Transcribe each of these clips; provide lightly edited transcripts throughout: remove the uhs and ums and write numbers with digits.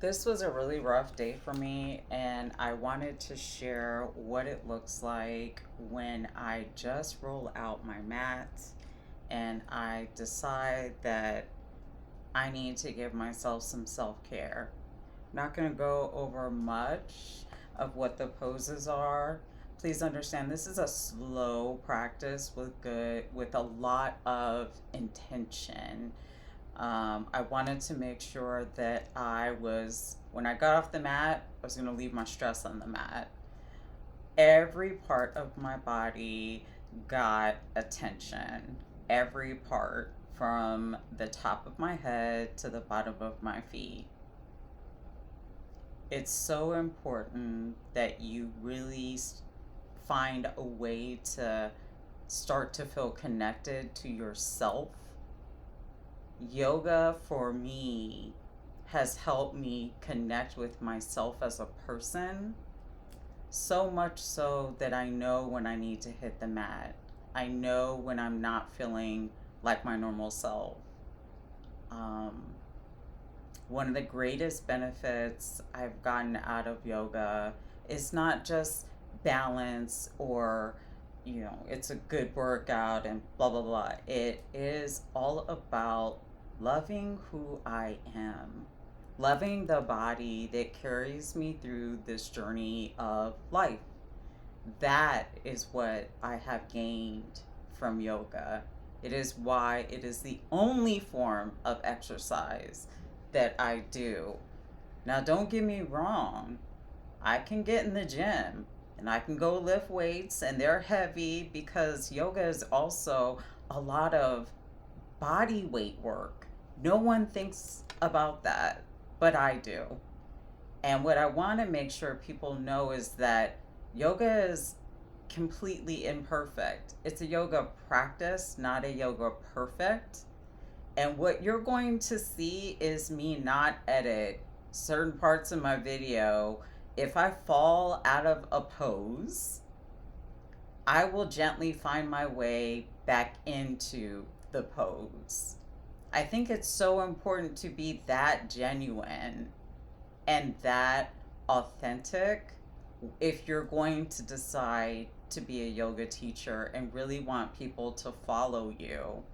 This was a really rough day for me, and I wanted to share what it looks like when I just roll out my mat and I decide that I need to give myself some self care. Not going to go over much of what the poses are. Please understand this is a slow practice with a lot of intention. I wanted to make sure that when I got off the mat, I was going to leave my stress on the mat. Every part of my body got attention. Every part from the top of my head to the bottom of my feet. It's so important that you really find a way to start to feel connected to yourself. Yoga for me has helped me connect with myself as a person, so much so that I know when I need to hit the mat. I know when I'm not feeling like my normal self. Um, One of the greatest benefits I've gotten out of yoga is not just balance or, it's a good workout and blah, blah, blah. It is all about loving who I am, loving the body that carries me through this journey of life. That is what I have gained from yoga. It is why it is the only form of exercise that I do. Now, don't get me wrong, I can get in the gym and I can go lift weights, and they're heavy because yoga is also a lot of body weight work. No one thinks about that, but I do. And what I want to make sure people know is that yoga is completely imperfect. It's a yoga practice, not a yoga perfect. And what you're going to see is me not edit certain parts of my video. If I fall out of a pose, I will gently find my way back into the pose. I think it's so important to be that genuine and that authentic if you're going to decide to be a yoga teacher and really want people to follow you.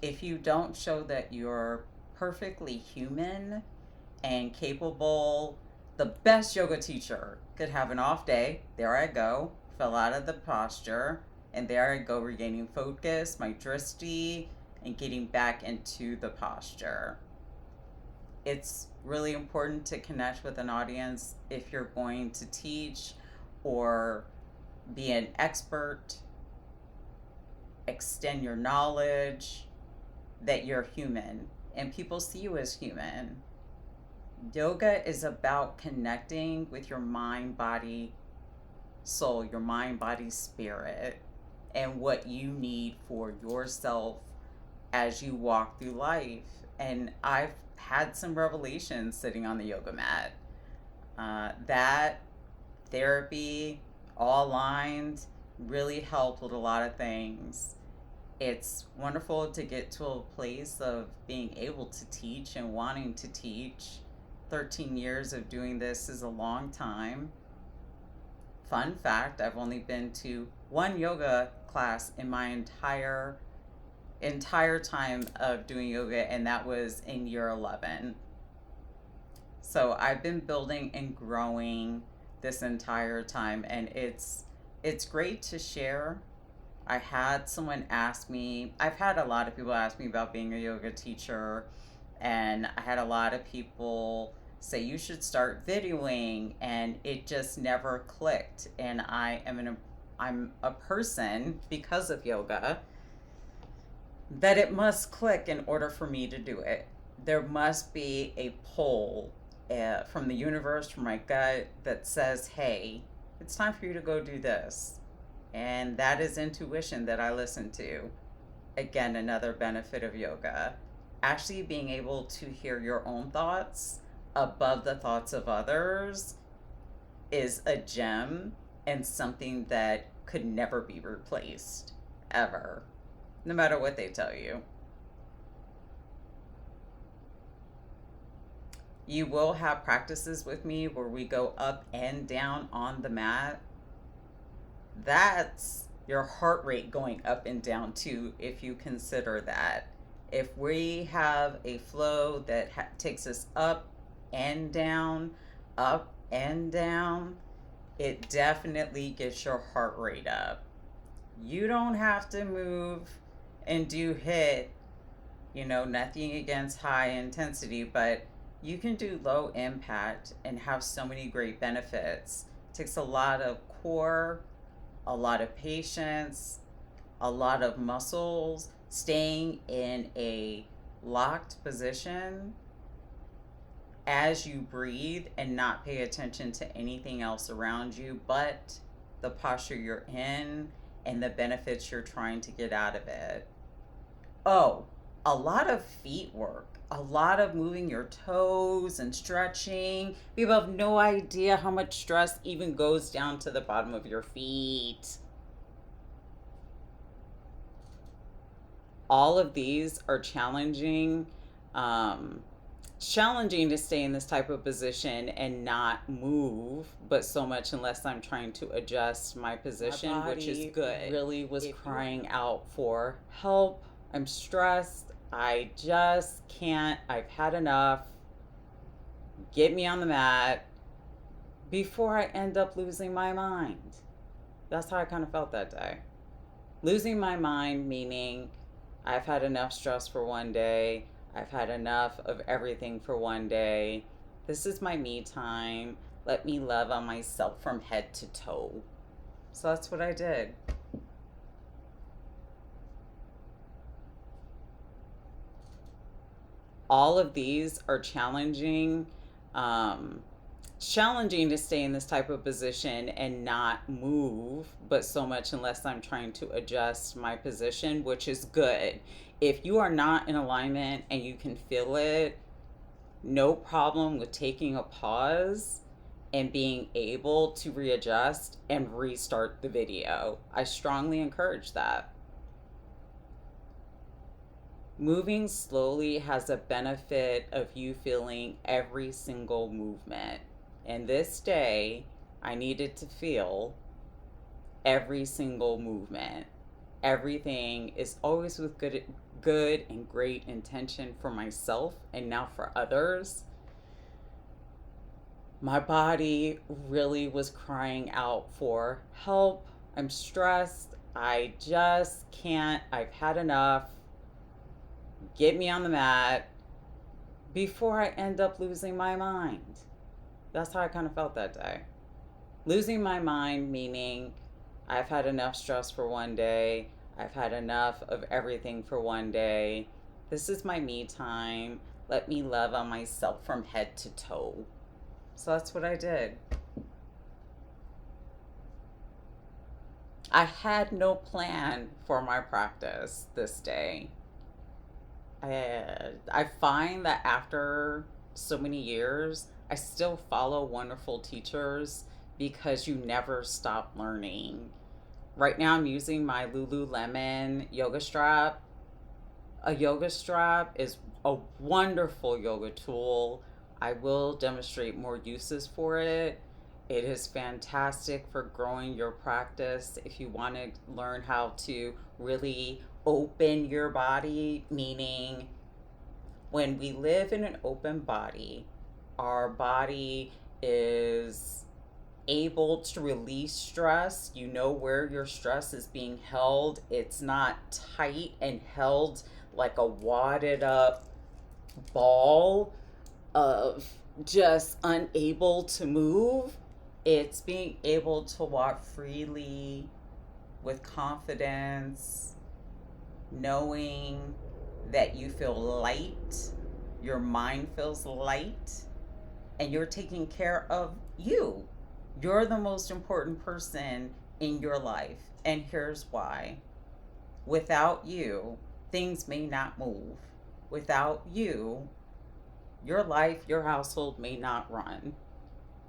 If you don't show that you're perfectly human and capable, the best yoga teacher could have an off day. There I go, fell out of the posture, and there I go regaining focus, my drishti, and getting back into the posture. It's really important to connect with an audience if you're going to teach or be an expert, extend your knowledge, that you're human and people see you as human. Yoga is about connecting with your mind, body, soul, your mind, body, spirit, and what you need for yourself as you walk through life. And I've had some revelations sitting on the yoga mat. That therapy, all lined, really helped with a lot of things. It's wonderful to get to a place of being able to teach and wanting to teach. 13 years of doing this is a long time. Fun fact, I've only been to one yoga class in my entire time of doing yoga, and that was in year 11. So I've been building and growing this entire time, and it's great to share. I had someone ask me, I've had a lot of people ask me about being a yoga teacher, and I had a lot of people say you should start videoing, and it just never clicked. And I'm a person, because of yoga, that it must click in order for me to do it. There must be a pull from the universe, from my gut, that says, hey, it's time for you to go do this. And that is intuition that I listen to. Again, another benefit of yoga. Actually being able to hear your own thoughts above the thoughts of others is a gem and something that could never be replaced, ever, no matter what they tell you. You will have practices with me where we go up and down on the mat. That's your heart rate going up and down too, if you consider that. If we have a flow that takes us up and down, it definitely gets your heart rate up. You don't have to move and do hit, nothing against high intensity, but you can do low impact and have so many great benefits. It takes a lot of core, a lot of patience, a lot of muscles, staying in a locked position as you breathe and not pay attention to anything else around you but the posture you're in and the benefits you're trying to get out of it. Oh, a lot of feet work, a lot of moving your toes and stretching. People have no idea how much stress even goes down to the bottom of your feet. All of these are challenging. Challenging to stay in this type of position and not move, but so much unless I'm trying to adjust my position, which is good. Really was crying out for help. I'm stressed. I just can't. I've had enough. Get me on the mat before I end up losing my mind. That's how I kind of felt that day. Losing my mind, meaning I've had enough stress for one day. I've had enough of everything for one day. This is my me time. Let me love on myself from head to toe. So that's what I did. All of these are challenging. Challenging to stay in this type of position and not move, but so much unless I'm trying to adjust my position, which is good. If you are not in alignment and you can feel it, no problem with taking a pause and being able to readjust and restart the video. I strongly encourage that. Moving slowly has a benefit of you feeling every single movement. And this day, I needed to feel every single movement. Everything is always with good and great intention for myself and now for others. My body really was crying out for help. I'm stressed. I just can't. I've had enough. Get me on the mat before I end up losing my mind. That's how I kind of felt that day. Losing my mind, meaning I've had enough stress for one day. I've had enough of everything for one day. This is my me time. Let me love on myself from head to toe. So that's what I did. I had no plan for my practice this day. I find that after so many years, I still follow wonderful teachers because you never stop learning. Right now, I'm using my Lululemon yoga strap. A yoga strap is a wonderful yoga tool. I will demonstrate more uses for it. It is fantastic for growing your practice if you want to learn how to really open your body, meaning when we live in an open body, our body is able to release stress. You know where your stress is being held. It's not tight and held like a wadded up ball of just unable to move. It's being able to walk freely with confidence, knowing that you feel light, your mind feels light, and you're taking care of you. You're the most important person in your life. And here's why. Without you, things may not move. Without you, your life, your household may not run.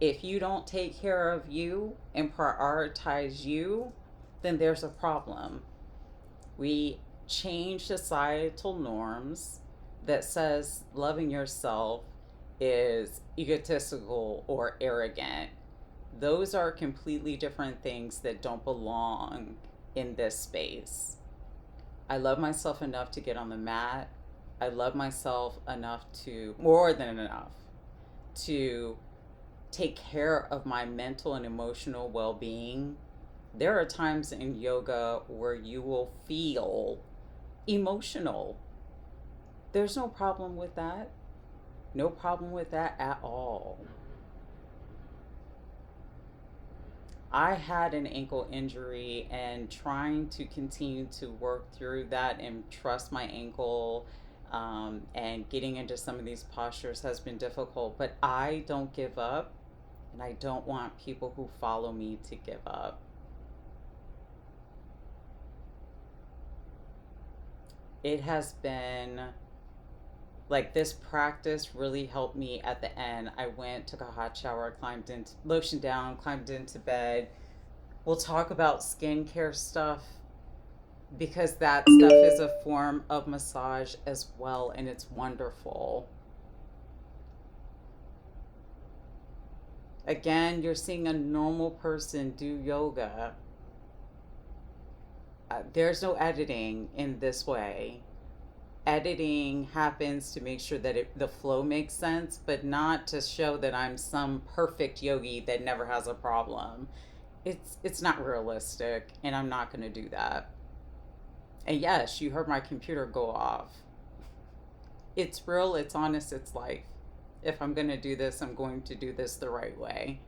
If you don't take care of you and prioritize you, then there's a problem. We change societal norms that says loving yourself is egotistical or arrogant. Those are completely different things that don't belong in this space. I love myself enough to get on the mat. I love myself enough to, more than enough, to take care of my mental and emotional well being. There are times in yoga where you will feel emotional. There's no problem with that. No problem with that at all. I had an ankle injury, and trying to continue to work through that and trust my ankle, and getting into some of these postures has been difficult. But I don't give up, and I don't want people who follow me to give up. It has been like this practice really helped me at the end. I went, took a hot shower, climbed into, lotion down, climbed into bed. We'll talk about skincare stuff because that stuff is a form of massage as well, and it's wonderful. Again, you're seeing a normal person do yoga. There's no editing in this way. Editing happens to make sure that the flow makes sense, but not to show that I'm some perfect yogi that never has a problem. It's not realistic, and I'm not going to do that. And yes, you heard my computer go off. It's real, it's honest, it's life. If I'm going to do this, I'm going to do this the right way.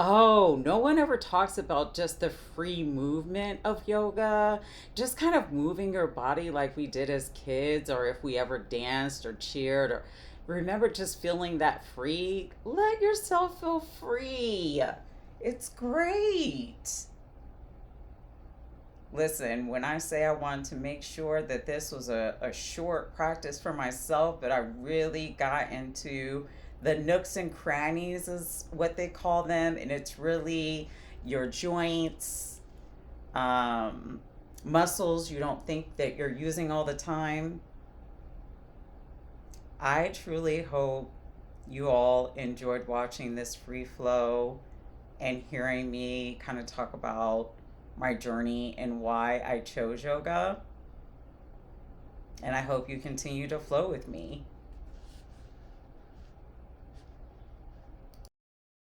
Oh, no one ever talks about just the free movement of yoga, just kind of moving your body like we did as kids, or if we ever danced or cheered, or remember just feeling that free. Let yourself feel free. It's great. Listen, when I say I wanted to make sure that this was a short practice for myself, but I really got into the nooks and crannies, is what they call them. And it's really your joints, um, muscles you don't think that you're using all the time. I truly hope you all enjoyed watching this free flow and hearing me kind of talk about my journey and why I chose yoga. And I hope you continue to flow with me.